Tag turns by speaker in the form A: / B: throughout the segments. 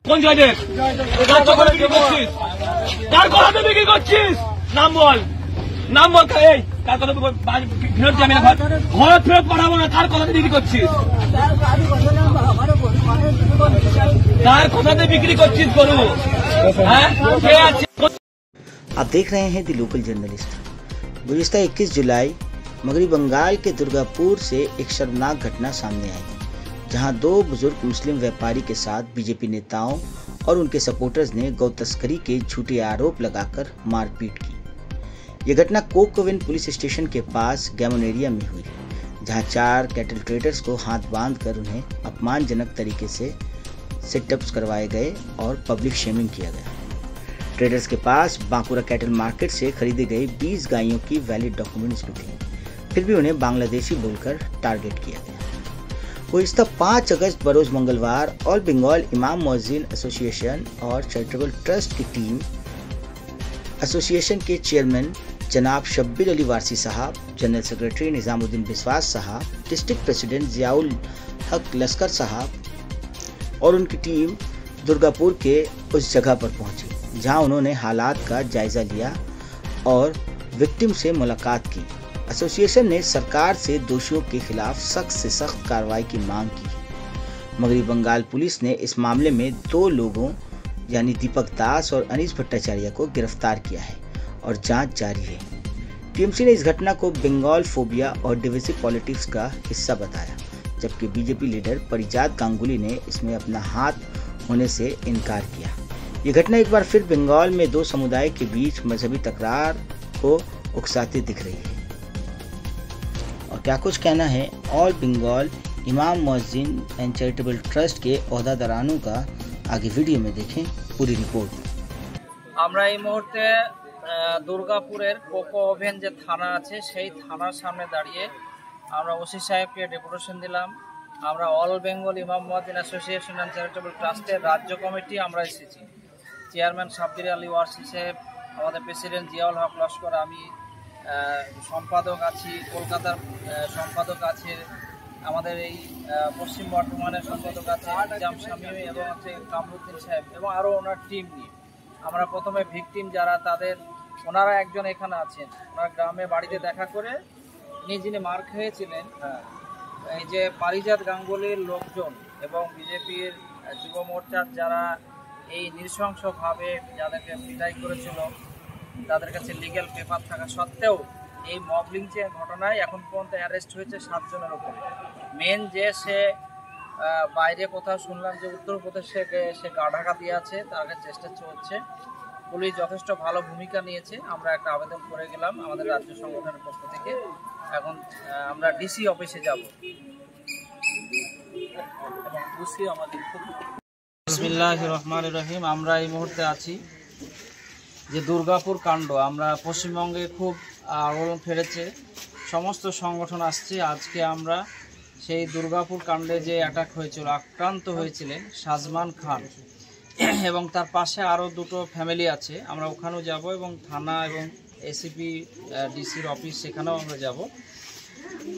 A: কোন জয়দেব? কার কথাতে বিক্রি করছিস? কার কথাতে বিক্রি করছিস? নাম বল, নাম বল। এই কার কথা ফেরত যাবি না? ঘর ফেরত পাঠাবো না। কার কথাতে বিক্রি করছিস? কার কথাতে বিক্রি করছিস গরু? হ্যাঁ, কে আছে?
B: आप देख रहे हैं दी लोकल जर्नलिस्ट। गुज़िश्ता 21 जुलाई मगरी बंगाल के दुर्गापुर से एक शर्मनाक घटना सामने आई, जहां 2 बुजुर्ग मुस्लिम व्यापारी के साथ बीजेपी नेताओं और उनके सपोर्टर्स ने गौ तस्करी के झूठे आरोप लगाकर मारपीट की। यह घटना कोकविन पुलिस स्टेशन के पास गैमन एरिया में हुई, जहां 4 कैटल ट्रेडर्स को हाथ बांधकर उन्हें अपमानजनक तरीके से सेटअप्स करवाए गए और पब्लिक शेमिंग किया गया। ट्रेडर्स के पास बांकुरा कैटल मार्केट से खरीदी गई 20 गायों की वैलिड डॉक्यूमेंट्स भी थी, फिर भी उन्हें बांग्लादेशी बोलकर टारगेट किया गया। गुज़िश्ता 5 अगस्त बरोज मंगलवार ऑल बंगाल इमाम मुअज्जिन एसोसिएशन और चैरिटेबल ट्रस्ट की टीम एसोसिएशन के चेयरमैन जनाब शब्बीर अली वारसी साहब, जनरल सेक्रेटरी निजामुद्दीन बिस्वास साहब, डिस्ट्रिक्ट प्रेसिडेंट जियाउल हक लस्कर साहब और उनकी टीम दुर्गापुर के उस जगह पर पहुंची, जहां उन्होंने हालात का जायजा लिया और विक्टिम से मुलाकात की। एसोसिएशन ने सरकार से दोषियों के खिलाफ सख्त से सख्त कार्रवाई की मांग की। मगरी बंगाल पुलिस ने इस मामले में 2 लोगों यानी दीपक दास और अनीस भट्टाचार्य को गिरफ्तार किया है और जांच जारी है। टीएमसी ने इस घटना को बंगाल फोबिया और डिविजिव पॉलिटिक्स का हिस्सा बताया, जबकि बीजेपी लीडर परिजात गांगुली ने इसमें अपना हाथ होने से इनकार किया। ये घटना एक बार फिर बंगाल में 2 समुदाय के बीच मजहबी तकरार को उकसाती दिख रही है। और क्या कुछ कहना है ऑल बंगाल इमाम मुअज्जिन एंड चैरिटेबल ट्रस्ट के ओहदादारानों का, आगे वीडियो में देखें पूरी रिपोर्ट।
C: আমরা এই মুহূর্তে দুর্গাপুরের কোকো ওভেন যে থানা আছে সেই থানার সামনে দাঁড়িয়ে আমরা ওসি সাহেবকে ডেপুটেশন দিলাম। আমরা অল বেঙ্গল ইমাম মুয়াজ্জিন অ্যাসোসিয়েশন অ্যান্ড চ্যারিটেবল ট্রাস্টের রাজ্য কমিটি আমরা এসেছি। চেয়ারম্যান শাব্বির আলী ওয়ারসি সাহেব, আমাদের প্রেসিডেন্ট জিয়াউল হক লস্কর, আমি সম্পাদক আছি, কলকাতার সম্পাদক আছে, আমাদের এই পশ্চিম বর্ধমানের সম্পাদক আছে নিজাম শামীম এবং হচ্ছে কামরুদ্দিন সাহেব এবং আরও ওনার টিম নিয়ে আমরা প্রথমে ভিকটিম যারা তাদের ওনারা একজন এখানে আছেন, ওনার গ্রামে বাড়িতে দেখা করে যিনি মার খেয়েছিলেন এই যে পারিজাত গাঙ্গুলির লোকজন এবং বিজেপির যুব মোর্চার যারা এই নৃশংসভাবে যাদেরকে পিটাই করেছিল তাদের কাছে লিগ্যাল পেপার থাকা সত্ত্বেও এই মব লিঞ্চের ঘটনায় এখন পর্যন্ত অ্যারেস্ট হয়েছে 7 জনের উপরে। মেন যে সে বাইরে কোথাও শুনলাম যে উত্তরপ্রদেশে সে গা ঢাকা দিয়ে আছে, তার কাছে চেষ্টা চলছে। পুলিশ যথেষ্ট ভালো ভূমিকা নিয়েছে। আমরা একটা আবেদন করে গেলাম আমাদের রাজ্য সংগঠনের পক্ষ থেকে। এখন আমরা ডিসি অফিসে যাব এবং বুঝি আমাদের। বিসমিল্লাহির রহমানির রহিম। আমরা এই মুহূর্তে আছি যে দুর্গাপুর কাণ্ড, আমরা পশ্চিমবঙ্গে খুব আলোড়ন ফেলেছে, সমস্ত সংগঠন আসছে। আজকে আমরা সেই দুর্গাপুর কাণ্ডে যে অ্যাটাক হয়েছিল, আক্রান্ত হয়েছিলেন শাজমান খান এবং তার পাশে আরও 2টো ফ্যামিলি আছে, আমরা ওখানেও যাব এবং থানা এবং এসিপি ডিসির অফিস সেখানেও আমরা যাব।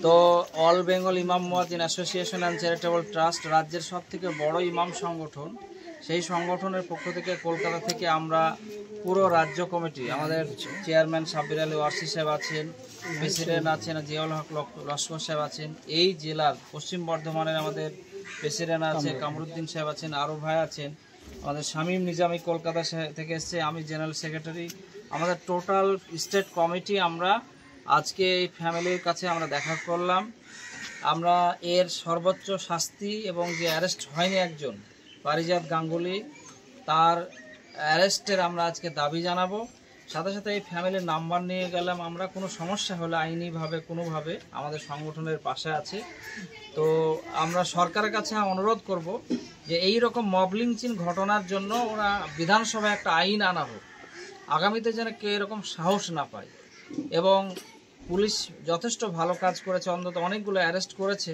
C: তো অল বেঙ্গল ইমাম মুয়াজ্জিন অ্যাসোসিয়েশন অ্যান্ড চ্যারিটেবল ট্রাস্ট রাজ্যের সবথেকে বড় ইমাম সংগঠন, সেই সংগঠনের পক্ষ থেকে কলকাতা থেকে আমরা পুরো রাজ্য কমিটি, আমাদের চেয়ারম্যান শাব্বির আলী ওয়ারসি সাহেব আছেন, প্রেসিডেন্ট আছেন জিয়াউল হক লস্কর সাহেব আছেন, এই জেলার পশ্চিম বর্ধমানের আমাদের প্রেসিডেন্ট আছে কামরুদ্দিন সাহেব আছেন, আরও ভাই আছেন, আমাদের শামীম নিজামি কলকাতা থেকে এসছে, আমি জেনারেল সেক্রেটারি, আমাদের টোটাল স্টেট কমিটি আমরা আজকে এই ফ্যামিলির কাছে আমরা দেখা করলাম। আমরা এর সর্বোচ্চ শাস্তি এবং যে অ্যারেস্ট হয়নি একজন পারিজাত গাঙ্গুলি, তার অ্যারেস্টের আমরা আজকে দাবি জানাবো। সাথে সাথে এই ফ্যামিলির নাম্বার নিয়ে গেলাম আমরা, কোনো সমস্যা হলে আইনিভাবে কোনোভাবে আমাদের সংগঠনের পাশে আছে। তো আমরা সরকারের কাছে অনুরোধ করব যে এই রকম মব লিঞ্চিং ঘটনার জন্য ওরা বিধানসভায় একটা আইন আনা হোক, আগামীতে যেন কেউ এরকম সাহস না পায়। এবং পুলিশ যথেষ্ট ভালো কাজ করেছে, অন্তত অনেকগুলো অ্যারেস্ট করেছে,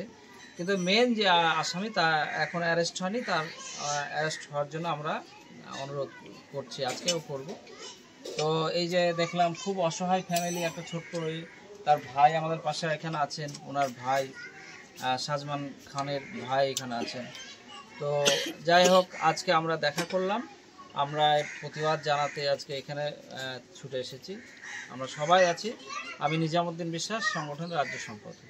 C: কিন্তু মেন যে আসামি তা এখন অ্যারেস্ট হয়নি, তার অ্যারেস্ট হওয়ার জন্য আমরা অনুরোধ করছি, আজকেও করব। তো এই যে দেখলাম খুব অসহায় ফ্যামিলি, একটা ছোট্ট তার ভাই আমাদের পাশে এখানে আছেন, ওনার ভাই শাজমান খানের ভাই এখানে আছেন। তো যাই হোক, আজকে আমরা দেখা করলাম, আমরা প্রতিবাদ জানাতে আজকে এখানে ছুটে এসেছি। আমরা সবাই আছি। আমি নিজামুদ্দিন বিশ্বাস, সংগঠনের রাজ্য সম্পাদক।